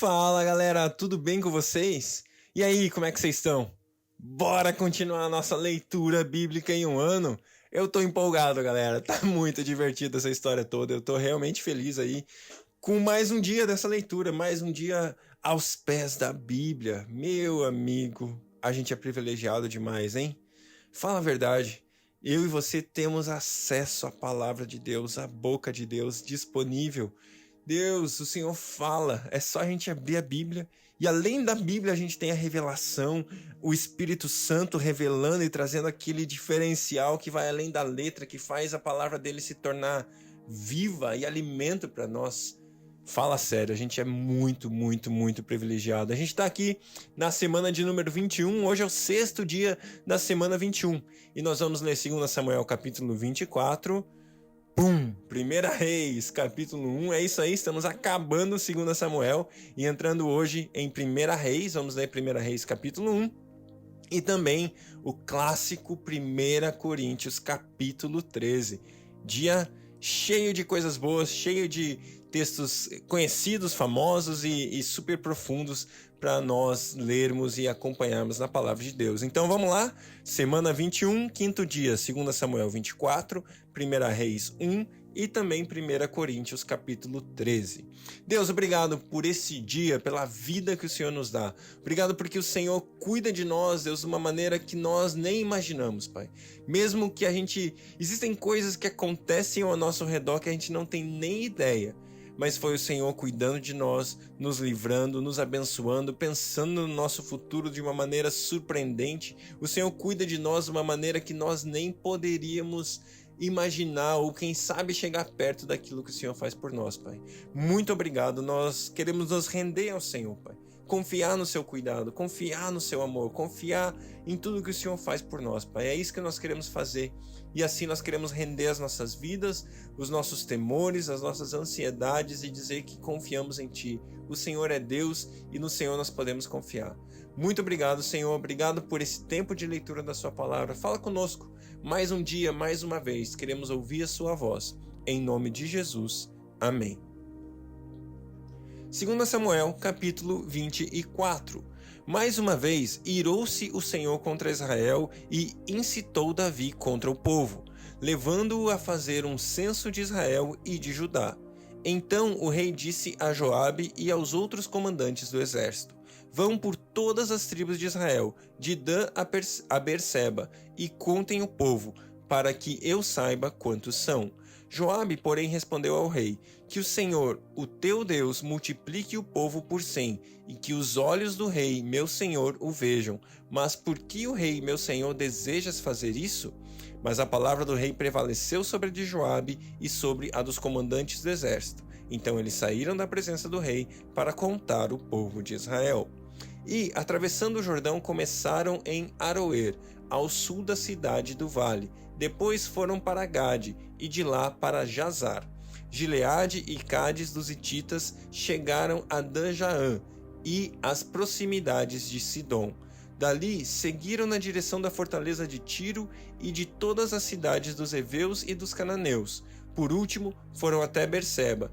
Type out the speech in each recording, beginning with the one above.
Fala galera, tudo bem com vocês? E aí, como é que vocês estão? Bora continuar a nossa leitura bíblica em um ano? Eu tô empolgado, galera, tá muito divertida essa história toda, eu tô realmente feliz aí com mais um dia dessa leitura, mais um dia aos pés da Bíblia. Meu amigo, a gente é privilegiado demais, hein? Fala a verdade, eu e você temos acesso à palavra de Deus, à boca de Deus disponível. Deus, o Senhor fala, é só a gente abrir a Bíblia e além da Bíblia a gente tem a revelação, o Espírito Santo revelando e trazendo aquele diferencial que vai além da letra, que faz a palavra dele se tornar viva e alimento para nós. Fala sério, a gente é muito privilegiado. A gente está aqui na semana de número 21, hoje é o sexto dia da semana 21 e nós vamos ler 2 Samuel capítulo 24. Primeira Reis, capítulo 1, é isso aí, estamos acabando 2 Samuel e entrando hoje em Primeira Reis, vamos ler Primeira Reis, capítulo 1, e também o clássico 1 Coríntios, capítulo 13, dia cheio de coisas boas, cheio de textos conhecidos, famosos e super profundos para nós lermos e acompanharmos na palavra de Deus. Então vamos lá, semana 21, quinto dia, 2 Samuel 24, 1 Reis 1 e também 1 Coríntios capítulo 13. Deus, obrigado por esse dia, pela vida que o Senhor nos dá. Obrigado porque o Senhor cuida de nós, Deus, de uma maneira que nós nem imaginamos, Pai. Mesmo que existem coisas que acontecem ao nosso redor que a gente não tem nem ideia. Mas foi o Senhor cuidando de nós, nos livrando, nos abençoando, pensando no nosso futuro de uma maneira surpreendente. O Senhor cuida de nós de uma maneira que nós nem poderíamos imaginar ou quem sabe chegar perto daquilo que o Senhor faz por nós, Pai. Muito obrigado, nós queremos nos render ao Senhor, Pai. Confiar no seu cuidado, confiar no seu amor, confiar em tudo que o Senhor faz por nós, Pai. É isso que nós queremos fazer. E assim nós queremos render as nossas vidas, os nossos temores, as nossas ansiedades e dizer que confiamos em Ti. O Senhor é Deus e no Senhor nós podemos confiar. Muito obrigado, Senhor. Obrigado por esse tempo de leitura da Sua palavra. Fala conosco. Mais um dia, mais uma vez. Queremos ouvir a Sua voz. Em nome de Jesus. Amém. 2 Samuel, capítulo 24. Mais uma vez, irou-se o Senhor contra Israel e incitou Davi contra o povo, levando-o a fazer um censo de Israel e de Judá. Então o rei disse a Joabe e aos outros comandantes do exército: vão por todas as tribos de Israel, de Dan a Berseba, e contem o povo, para que eu saiba quantos são. Joabe, porém, respondeu ao rei: que o Senhor, o teu Deus, multiplique o povo por 100, e que os olhos do rei, meu senhor, o vejam. Mas por que o rei, meu senhor, desejas fazer isso? Mas a palavra do rei prevaleceu sobre a de Joabe e sobre a dos comandantes do exército. Então eles saíram da presença do rei para contar o povo de Israel. E, atravessando o Jordão, começaram em Aroer, ao sul da cidade do vale. Depois foram para Gade, e de lá para Jazar. Gileade e Cádiz dos Hititas chegaram a Dan-Jaã e às proximidades de Sidom. Dali seguiram na direção da fortaleza de Tiro e de todas as cidades dos heveus e dos cananeus. Por último, foram até Berseba,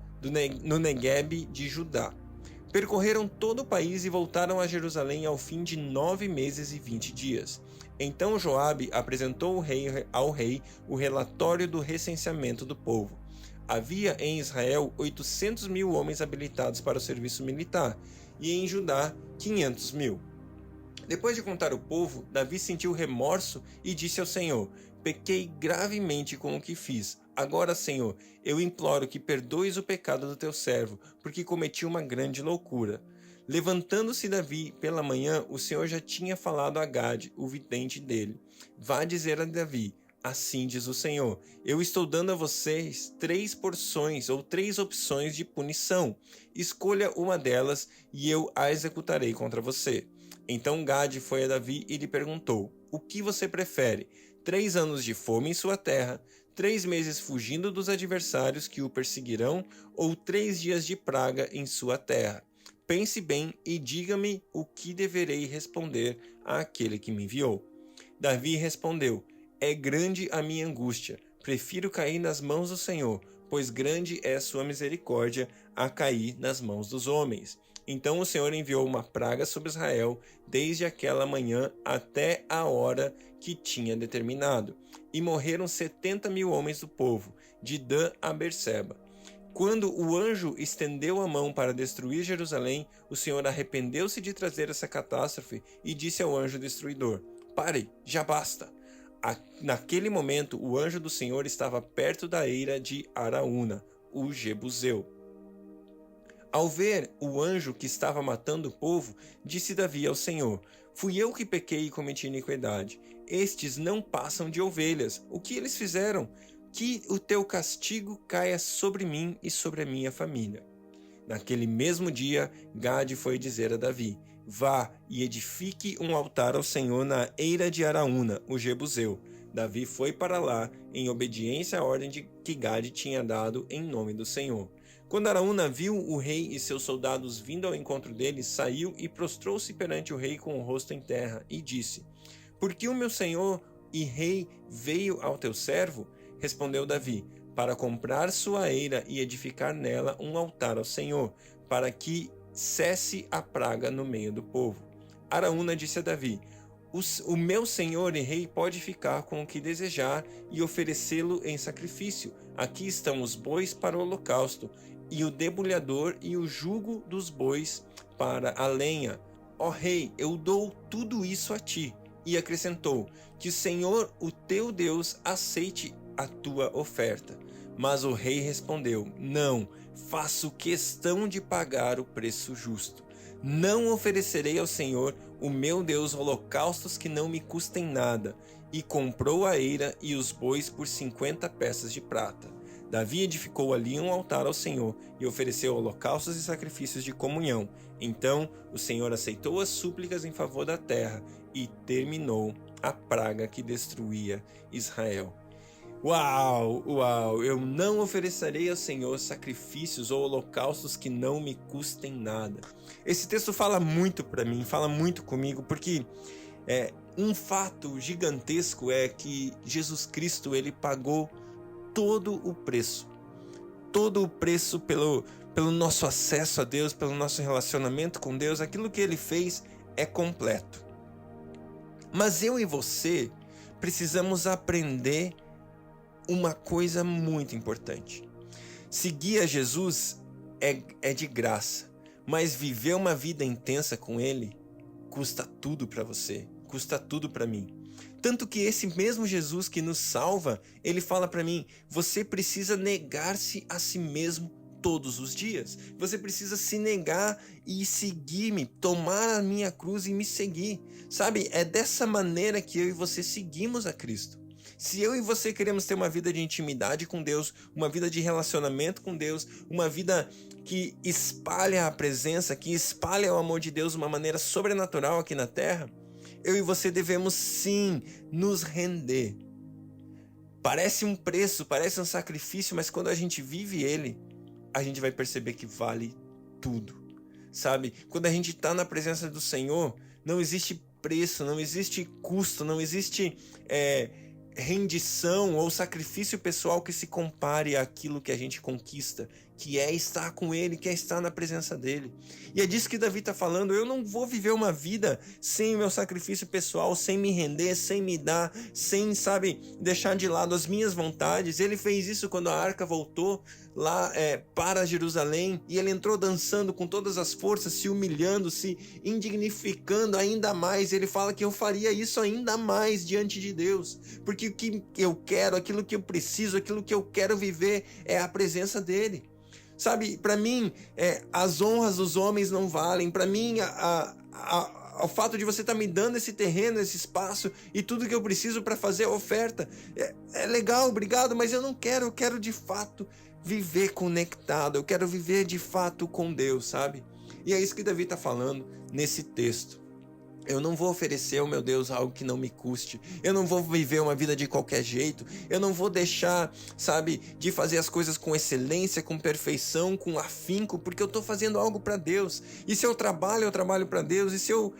no Neguebe de Judá. Percorreram todo o país e voltaram a Jerusalém ao fim de 9 meses e 20 dias. Então Joabe apresentou ao rei o relatório do recenseamento do povo. Havia em Israel 800.000 homens habilitados para o serviço militar, e em Judá 500.000. Depois de contar o povo, Davi sentiu remorso e disse ao Senhor: pequei gravemente com o que fiz. Agora, Senhor, eu imploro que perdoes o pecado do teu servo, porque cometi uma grande loucura. Levantando-se Davi pela manhã, o Senhor já tinha falado a Gade, o vidente dele: vá dizer a Davi: assim diz o Senhor, eu estou dando a vocês 3 porções ou 3 opções de punição. Escolha uma delas e eu a executarei contra você. Então Gade foi a Davi e lhe perguntou: o que você prefere? 3 anos de fome em sua terra, 3 meses fugindo dos adversários que o perseguirão, ou 3 dias de praga em sua terra? Pense bem e diga-me o que deverei responder àquele que me enviou. Davi respondeu: é grande a minha angústia, prefiro cair nas mãos do Senhor, pois grande é sua misericórdia a cair nas mãos dos homens. Então o Senhor enviou uma praga sobre Israel desde aquela manhã até a hora que tinha determinado. E morreram 70.000 homens do povo, de Dan a Berseba. Quando o anjo estendeu a mão para destruir Jerusalém, o Senhor arrependeu-se de trazer essa catástrofe e disse ao anjo destruidor: Pare, já basta. Naquele momento, o anjo do Senhor estava perto da eira de Araúna, o Jebuseu. Ao ver o anjo que estava matando o povo, disse Davi ao Senhor: Fui eu que pequei e cometi iniquidade. Estes não passam de ovelhas. O que eles fizeram? Que o teu castigo caia sobre mim e sobre a minha família. Naquele mesmo dia, Gade foi dizer a Davi: Vá e edifique um altar ao Senhor na eira de Araúna, o Jebuseu. Davi foi para lá, em obediência à ordem que Gade tinha dado em nome do Senhor. Quando Araúna viu o rei e seus soldados vindo ao encontro dele, saiu e prostrou-se perante o rei com o rosto em terra, e disse: Por que o meu senhor e rei veio ao teu servo? Respondeu Davi: Para comprar sua eira e edificar nela um altar ao Senhor, para que cesse a praga no meio do povo. Araúna disse a Davi: O meu senhor e rei pode ficar com o que desejar e oferecê-lo em sacrifício. Aqui estão os bois para o holocausto, e o debulhador e o jugo dos bois para a lenha. Ó rei, eu dou tudo isso a ti. E acrescentou: Que o Senhor, o teu Deus, aceite a tua oferta. Mas o rei respondeu: Não, faço questão de pagar o preço justo. Não oferecerei ao Senhor, o meu Deus, holocaustos que não me custem nada. E comprou a eira e os bois por 50 peças de prata. Davi edificou ali um altar ao Senhor e ofereceu holocaustos e sacrifícios de comunhão. Então o Senhor aceitou as súplicas em favor da terra e terminou a praga que destruía Israel. Uau, uau, eu não oferecerei ao Senhor sacrifícios ou holocaustos que não me custem nada. Esse texto fala muito para mim, fala muito comigo, porque um fato gigantesco é que Jesus Cristo, ele pagou todo o preço pelo nosso acesso a Deus, pelo nosso relacionamento com Deus. Aquilo que ele fez é completo. Mas eu e você precisamos aprender uma coisa muito importante. Seguir a Jesus é de graça, mas viver uma vida intensa com Ele custa tudo para você, custa tudo para mim. Tanto que esse mesmo Jesus que nos salva, ele fala para mim: você precisa negar-se a si mesmo todos os dias. Você precisa se negar e seguir-me, tomar a minha cruz e me seguir. Sabe, é dessa maneira que eu e você seguimos a Cristo. Se eu e você queremos ter uma vida de intimidade com Deus, uma vida de relacionamento com Deus, uma vida que espalha a presença, que espalha o amor de Deus de uma maneira sobrenatural aqui na terra, eu e você devemos sim nos render. Parece um preço, parece um sacrifício, mas quando a gente vive ele, a gente vai perceber que vale tudo. Sabe? Quando a gente está na presença do Senhor, não existe preço, não existe custo, não existe rendição ou sacrifício pessoal que se compare àquilo que a gente conquista, que é estar com Ele, que é estar na presença dEle. E é disso que Davi está falando: eu não vou viver uma vida sem o meu sacrifício pessoal, sem me render, sem me dar, sem, deixar de lado as minhas vontades. Ele fez isso quando a arca voltou lá para Jerusalém, e ele entrou dançando com todas as forças, se humilhando, se indignificando ainda mais. Ele fala que eu faria isso ainda mais diante de Deus, porque o que eu quero, aquilo que eu preciso, aquilo que eu quero viver é a presença dele. Sabe, para mim, as honras dos homens não valem. Para mim, o fato de você estar me dando esse terreno, esse espaço e tudo que eu preciso para fazer a oferta é legal, obrigado, mas eu não quero. Eu quero de fato viver conectado. Eu quero viver de fato com Deus, sabe? E é isso que Davi está falando nesse texto. Eu não vou oferecer ao meu Deus algo que não me custe. Eu não vou viver uma vida de qualquer jeito. Eu não vou deixar, de fazer as coisas com excelência, com perfeição, com afinco, porque eu estou fazendo algo para Deus. E se eu trabalho para Deus. E se eu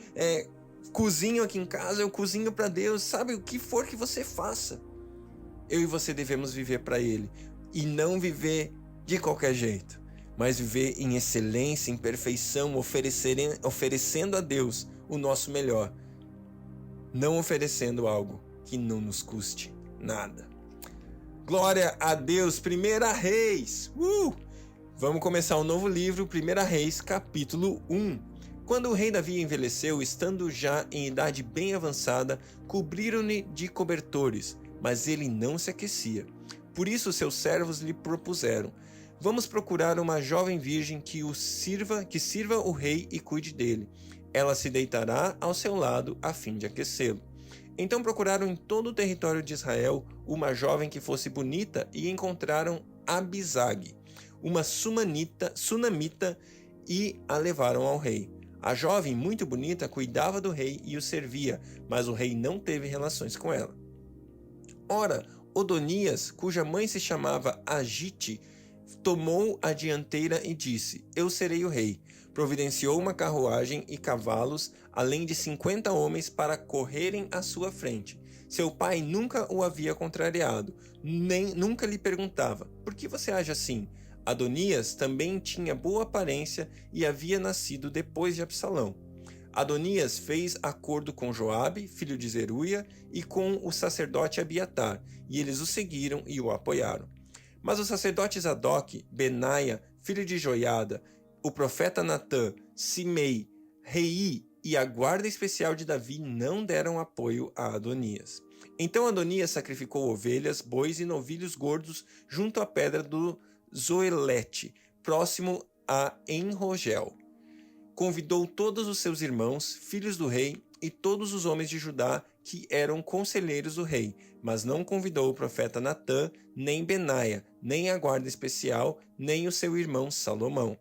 cozinho aqui em casa, eu cozinho para Deus. Sabe, o que for que você faça, eu e você devemos viver para Ele. E não viver de qualquer jeito, mas viver em excelência, em perfeição, oferecendo a Deus o nosso melhor, não oferecendo algo que não nos custe nada. Glória a Deus. 1 Reis. Vamos começar um novo livro, 1 Reis, capítulo 1. Quando o rei Davi envelheceu, estando já em idade bem avançada, cobriram-lhe de cobertores, mas ele não se aquecia. Por isso seus servos lhe propuseram: vamos procurar uma jovem virgem que sirva o rei e cuide dele. Ela se deitará ao seu lado a fim de aquecê-lo. Então procuraram em todo o território de Israel uma jovem que fosse bonita e encontraram Abisag, uma sunamita, e a levaram ao rei. A jovem, muito bonita, cuidava do rei e o servia, mas o rei não teve relações com ela. Ora, Odonias, cuja mãe se chamava Agite, tomou a dianteira e disse: eu serei o rei. Providenciou uma carruagem e cavalos, além de 50 homens para correrem à sua frente. Seu pai nunca o havia contrariado, nunca lhe perguntava: por que você age assim? Adonias também tinha boa aparência e havia nascido depois de Absalão. Adonias fez acordo com Joabe, filho de Zeruia, e com o sacerdote Abiatar, e eles o seguiram e o apoiaram. Mas os sacerdotes Zadok, Benaia, filho de Joiada, o profeta Natã, Simei, Rei e a guarda especial de Davi não deram apoio a Adonias. Então Adonias sacrificou ovelhas, bois e novilhos gordos junto à pedra do Zoelete, próximo a Enrogel. Convidou todos os seus irmãos, filhos do rei, e todos os homens de Judá que eram conselheiros do rei, mas não convidou o profeta Natã, nem Benaia, nem a guarda especial, nem o seu irmão Salomão.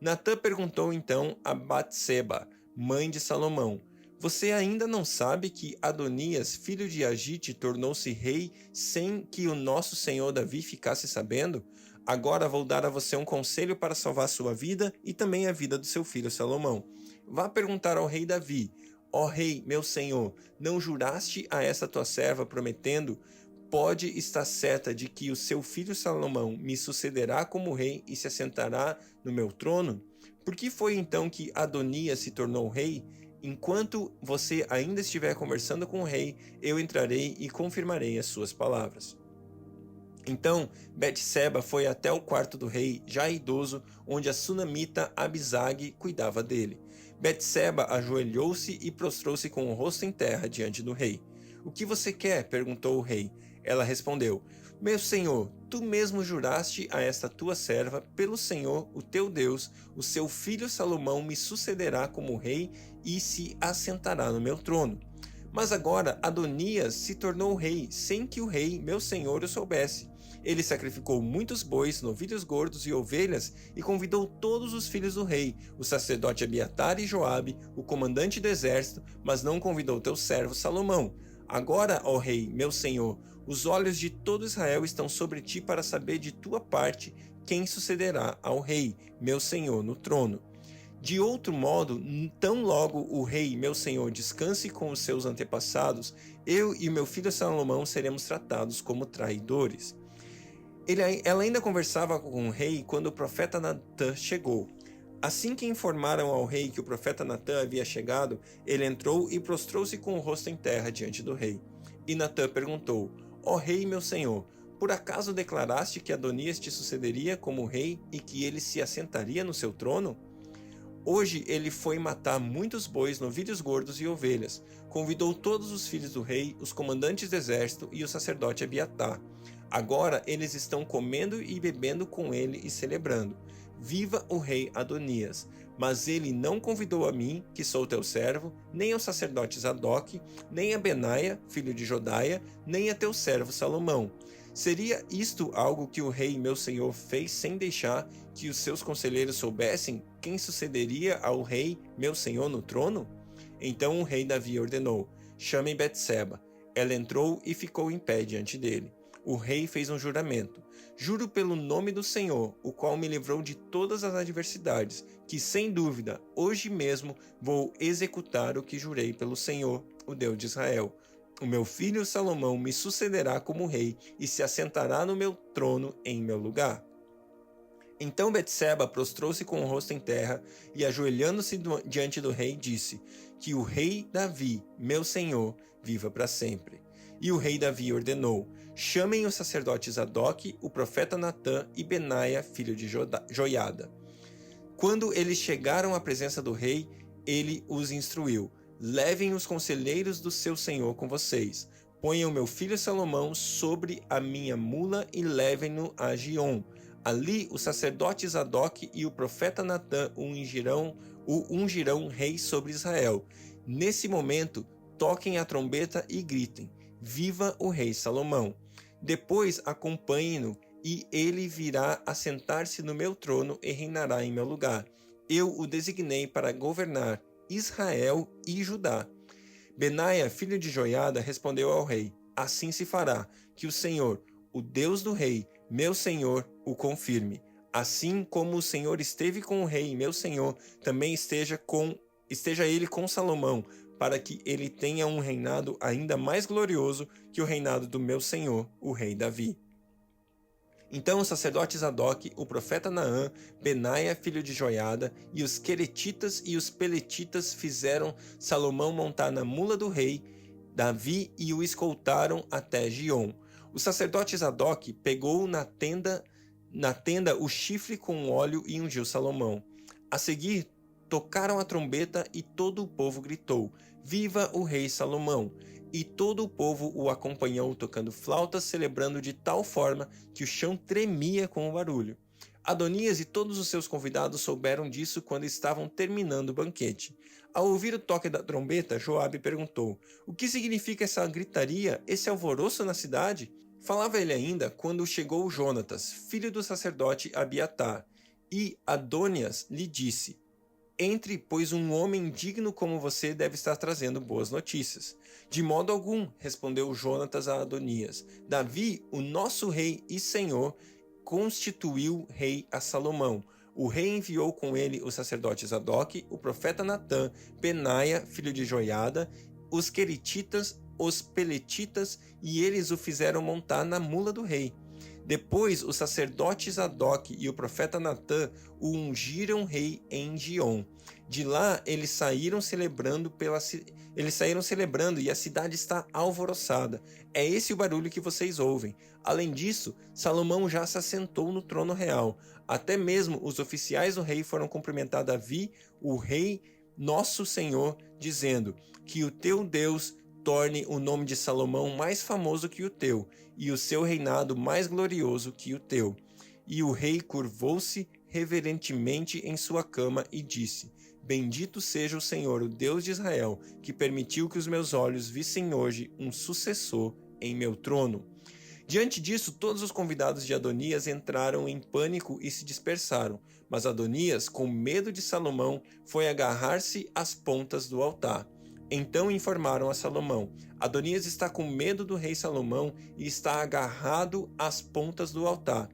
Natã perguntou então a Batseba, mãe de Salomão: você ainda não sabe que Adonias, filho de Agite, tornou-se rei sem que o nosso senhor Davi ficasse sabendo? Agora vou dar a você um conselho para salvar sua vida e também a vida do seu filho Salomão. Vá perguntar ao rei Davi: ó rei, meu senhor, não juraste a essa tua serva prometendo: pode estar certa de que o seu filho Salomão me sucederá como rei e se assentará no meu trono? Por que foi então que Adonias se tornou rei? Enquanto você ainda estiver conversando com o rei, eu entrarei e confirmarei as suas palavras. Então Betseba foi até o quarto do rei, já idoso, onde a sunamita Abisag cuidava dele. Betseba ajoelhou-se e prostrou-se com o rosto em terra diante do rei. O que você quer? Perguntou o rei. Ela respondeu: meu senhor, tu mesmo juraste a esta tua serva, pelo Senhor, o teu Deus, o seu filho Salomão me sucederá como rei e se assentará no meu trono. Mas agora Adonias se tornou rei, sem que o rei, meu senhor, o soubesse. Ele sacrificou muitos bois, novilhos gordos e ovelhas e convidou todos os filhos do rei, o sacerdote Abiatar e Joabe, o comandante do exército, mas não convidou teu servo Salomão. Agora, ó rei, meu senhor, os olhos de todo Israel estão sobre ti para saber de tua parte quem sucederá ao rei, meu senhor, no trono. De outro modo, tão logo o rei, meu senhor, descanse com os seus antepassados, eu e meu filho Salomão seremos tratados como traidores. Ela ainda conversava com o rei quando o profeta Natã chegou. Assim que informaram ao rei que o profeta Natã havia chegado, ele entrou e prostrou-se com o rosto em terra diante do rei. E Natã perguntou: ó rei, meu senhor, por acaso declaraste que Adonias te sucederia como rei e que ele se assentaria no seu trono? Hoje ele foi matar muitos bois, novilhos gordos e ovelhas. Convidou todos os filhos do rei, os comandantes do exército e o sacerdote Abiatar. Agora eles estão comendo e bebendo com ele e celebrando. Viva o rei Adonias! Mas ele não convidou a mim, que sou teu servo, nem ao sacerdote Zadok, nem a Benaia, filho de Jodaia, nem a teu servo Salomão. Seria isto algo que o rei meu senhor fez sem deixar que os seus conselheiros soubessem quem sucederia ao rei meu senhor no trono? Então o rei Davi ordenou: chamem Betseba. Ela entrou e ficou em pé diante dele. O rei fez um juramento: juro pelo nome do Senhor, o qual me livrou de todas as adversidades, que sem dúvida, hoje mesmo, vou executar o que jurei pelo Senhor, o Deus de Israel. O meu filho Salomão me sucederá como rei e se assentará no meu trono em meu lugar. Então Betseba prostrou-se com o rosto em terra e, ajoelhando-se diante do rei, disse: que o rei Davi, meu senhor, viva para sempre. E o rei Davi ordenou: chamem os sacerdotes Zadoque, o profeta Natã e Benaia, filho de Joiada. Quando eles chegaram à presença do rei, ele os instruiu: levem os conselheiros do seu senhor com vocês. Ponham meu filho Salomão sobre a minha mula e levem-no a Giom. Ali o sacerdote Zadoque e o profeta Natã o ungirão rei sobre Israel. Nesse momento, toquem a trombeta e gritem: viva o rei Salomão! Depois acompanhem-no e ele virá assentar-se no meu trono e reinará em meu lugar. Eu o designei para governar Israel e Judá. Benaia, filho de Joiada, respondeu ao rei: assim se fará, que o Senhor, o Deus do rei, meu senhor, o confirme. Assim como o Senhor esteve com o rei, meu senhor, também esteja ele com Salomão, para que ele tenha um reinado ainda mais glorioso que o reinado do meu senhor, o rei Davi. Então os sacerdotes Zadoque, o profeta Naã, Benaia, filho de Joiada, e os queretitas e os peletitas fizeram Salomão montar na mula do rei Davi e o escoltaram até Giom. O sacerdote Zadoque pegou na tenda o chifre com óleo e ungiu Salomão. A seguir, tocaram a trombeta e todo o povo gritou: viva o rei Salomão! E todo o povo o acompanhou tocando flautas, celebrando de tal forma que o chão tremia com o barulho. Adonias e todos os seus convidados souberam disso quando estavam terminando o banquete. Ao ouvir o toque da trombeta, Joabe perguntou: o que significa essa gritaria, esse alvoroço na cidade? Falava ele ainda quando chegou Jonatas, filho do sacerdote Abiatar, e Adonias lhe disse: entre, pois um homem digno como você deve estar trazendo boas notícias. De modo algum, respondeu Jonatas a Adonias. Davi, o nosso rei e senhor, constituiu rei a Salomão. O rei enviou com ele os sacerdotes Zadoque, o profeta Natã, Benaia, filho de Joiada, os queretitas, os peletitas, e eles o fizeram montar na mula do rei. Depois os sacerdotes Zadoque e o profeta Natã o ungiram rei em Giom. De lá eles saíram celebrando e a cidade está alvoroçada. É esse o barulho que vocês ouvem. Além disso, Salomão já se assentou no trono real. Até mesmo os oficiais do rei foram cumprimentar Davi, o rei nosso senhor, dizendo: que o teu Deus torne o nome de Salomão mais famoso que o teu, e o seu reinado mais glorioso que o teu. E o rei curvou-se reverentemente em sua cama e disse: bendito seja o Senhor, o Deus de Israel, que permitiu que os meus olhos vissem hoje um sucessor em meu trono. Diante disso, todos os convidados de Adonias entraram em pânico e se dispersaram, mas Adonias, com medo de Salomão, foi agarrar-se às pontas do altar. Então informaram a Salomão: Adonias está com medo do rei Salomão e está agarrado às pontas do altar.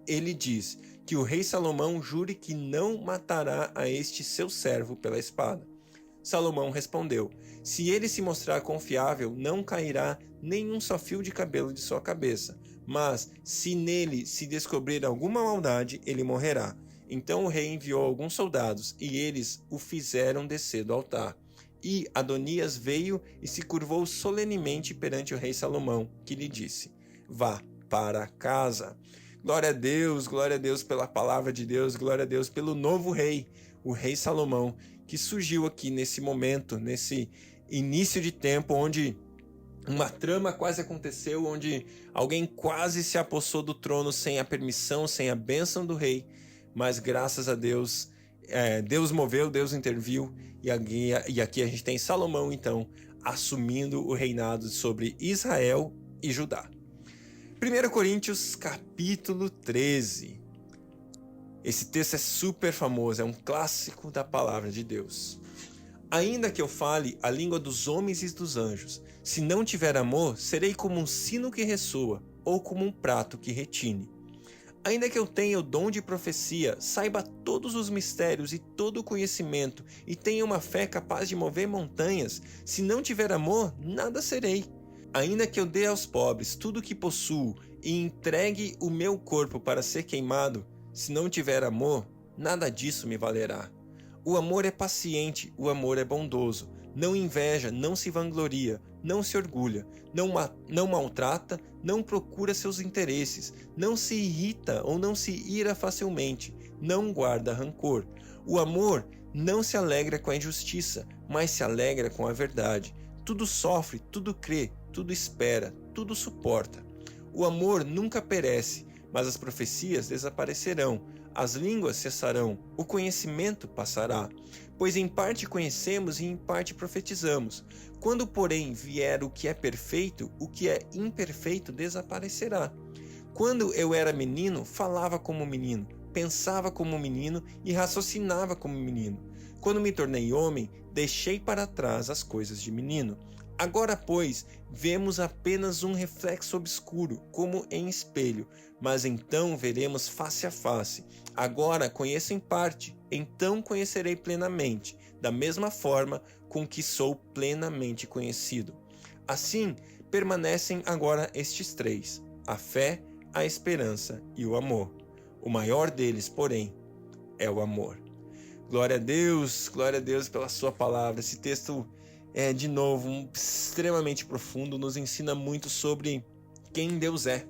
Ele diz: que o rei Salomão jure que não matará a este seu servo pela espada. Salomão respondeu: se ele se mostrar confiável, não cairá nenhum só fio de cabelo de sua cabeça, mas se nele se descobrir alguma maldade, ele morrerá. Então o rei enviou alguns soldados, e eles o fizeram descer do altar. E Adonias veio e se curvou solenemente perante o rei Salomão, que lhe disse: vá para casa. Glória a Deus pela palavra de Deus, glória a Deus pelo novo rei, o rei Salomão, que surgiu aqui nesse momento, nesse início de tempo onde uma trama quase aconteceu, onde alguém quase se apossou do trono sem a permissão, sem a bênção do rei, mas graças a Deus, Deus moveu, Deus interviu, e aqui a gente tem Salomão, então, assumindo o reinado sobre Israel e Judá. 1 Coríntios, capítulo 13. Esse texto é super famoso, é um clássico da palavra de Deus. Ainda que eu fale a língua dos homens e dos anjos, se não tiver amor, serei como um sino que ressoa, ou como um prato que retine. Ainda que eu tenha o dom de profecia, saiba todos os mistérios e todo o conhecimento, e tenha uma fé capaz de mover montanhas, se não tiver amor, nada serei. Ainda que eu dê aos pobres tudo o que possuo, e entregue o meu corpo para ser queimado, Se não tiver amor, nada disso me valerá. O amor é paciente, o amor é bondoso. Não inveja, não se vangloria, não se orgulha, não maltrata, não procura seus interesses, não se irrita ou não se ira facilmente, não guarda rancor. O amor não se alegra com a injustiça, mas se alegra com a verdade. Tudo sofre, tudo crê, tudo espera, tudo suporta. O amor nunca perece, mas as profecias desaparecerão, as línguas cessarão, o conhecimento passará. Pois em parte conhecemos e em parte profetizamos. Quando, porém, vier o que é perfeito, o que é imperfeito desaparecerá. Quando eu era menino, falava como menino, pensava como menino e raciocinava como menino. Quando me tornei homem, deixei para trás as coisas de menino. Agora, pois, vemos apenas um reflexo obscuro, como em espelho, mas então veremos face a face. Agora conheço em parte, então conhecerei plenamente, da mesma forma com que sou plenamente conhecido. Assim, permanecem agora estes três: a fé, a esperança e o amor. O maior deles, porém, é o amor. Glória a Deus pela sua palavra. Esse texto é, de novo, extremamente profundo, nos ensina muito sobre quem Deus é,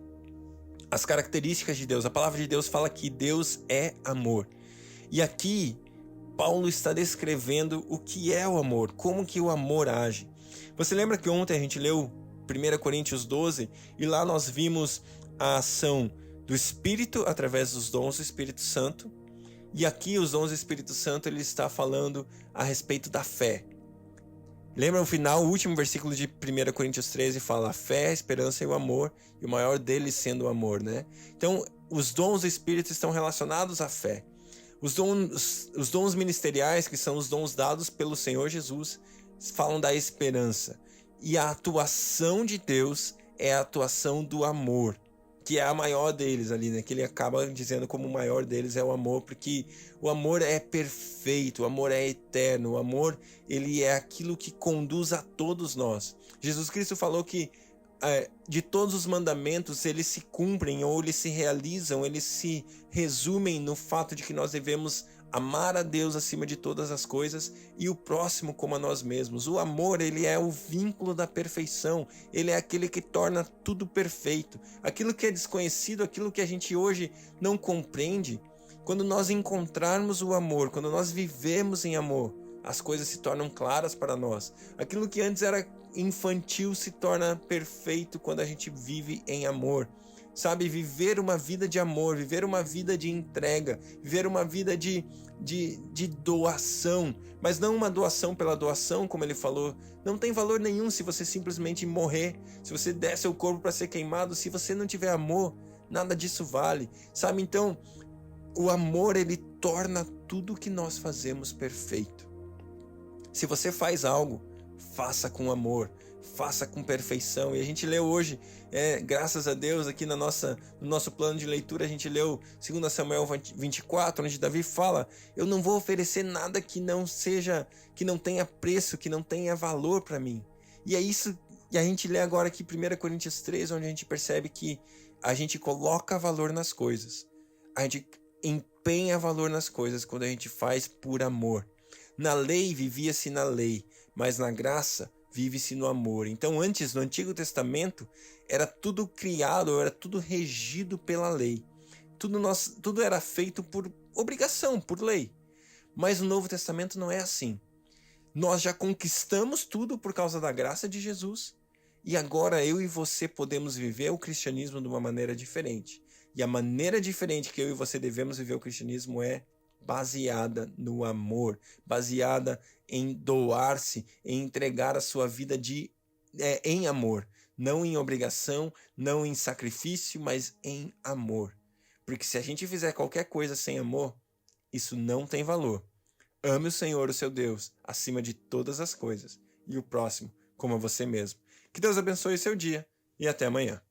as características de Deus. A palavra de Deus fala que Deus é amor. E aqui, Paulo está descrevendo o que é o amor, como que o amor age. Você lembra que ontem a gente leu 1 Coríntios 12 e lá nós vimos a ação do Espírito através dos dons do Espírito Santo? E aqui os dons do Espírito Santo ele está falando a respeito da fé. Lembra no final, o último versículo de 1 Coríntios 13 fala a fé, a esperança e o amor, e o maior deles sendo o amor, né? Então, os dons do Espírito estão relacionados à fé. Os dons ministeriais, que são os dons dados pelo Senhor Jesus, falam da esperança. E a atuação de Deus é a atuação do amor, que é a maior deles ali, né? Que ele acaba dizendo como o maior deles é o amor, porque o amor é perfeito, o amor é eterno, o amor ele é aquilo que conduz a todos nós. Jesus Cristo falou que de todos os mandamentos eles se cumprem ou eles se realizam, eles se resumem no fato de que nós devemos amar a Deus acima de todas as coisas e o próximo como a nós mesmos. O amor, ele é o vínculo da perfeição, ele é aquele que torna tudo perfeito. Aquilo que é desconhecido, aquilo que a gente hoje não compreende, quando nós encontrarmos o amor, quando nós vivemos em amor, as coisas se tornam claras para nós. Aquilo que antes era infantil se torna perfeito quando a gente vive em amor. Sabe, viver uma vida de amor, viver uma vida de entrega, viver uma vida de doação, mas não uma doação pela doação, como ele falou. Não tem valor nenhum se você simplesmente morrer, se você der seu corpo para ser queimado, se você não tiver amor, nada disso vale. Sabe, então, o amor ele torna tudo que nós fazemos perfeito. Se você faz algo, faça com amor, faça com perfeição. E a gente leu hoje, graças a Deus, aqui no nosso plano de leitura, a gente leu 2 Samuel 24, onde Davi fala: eu não vou oferecer nada que não tenha preço, que não tenha valor para mim. E é isso, e a gente lê agora aqui 1 Coríntios 3, onde a gente percebe que a gente coloca valor nas coisas, a gente empenha valor nas coisas quando a gente faz por amor. Na lei vivia-se na lei, mas na graça vive-se no amor. Então antes, no Antigo Testamento, era tudo criado, era tudo regido pela lei. Tudo era feito por obrigação, por lei. Mas no Novo Testamento não é assim. Nós já conquistamos tudo por causa da graça de Jesus. E agora eu e você podemos viver o cristianismo de uma maneira diferente. E a maneira diferente que eu e você devemos viver o cristianismo é baseada no amor, baseada em doar-se, em entregar a sua vida em amor, não em obrigação, não em sacrifício, mas em amor. Porque se a gente fizer qualquer coisa sem amor, isso não tem valor. Ame o Senhor, o seu Deus, acima de todas as coisas, e o próximo como a você mesmo. Que Deus abençoe o seu dia e até amanhã.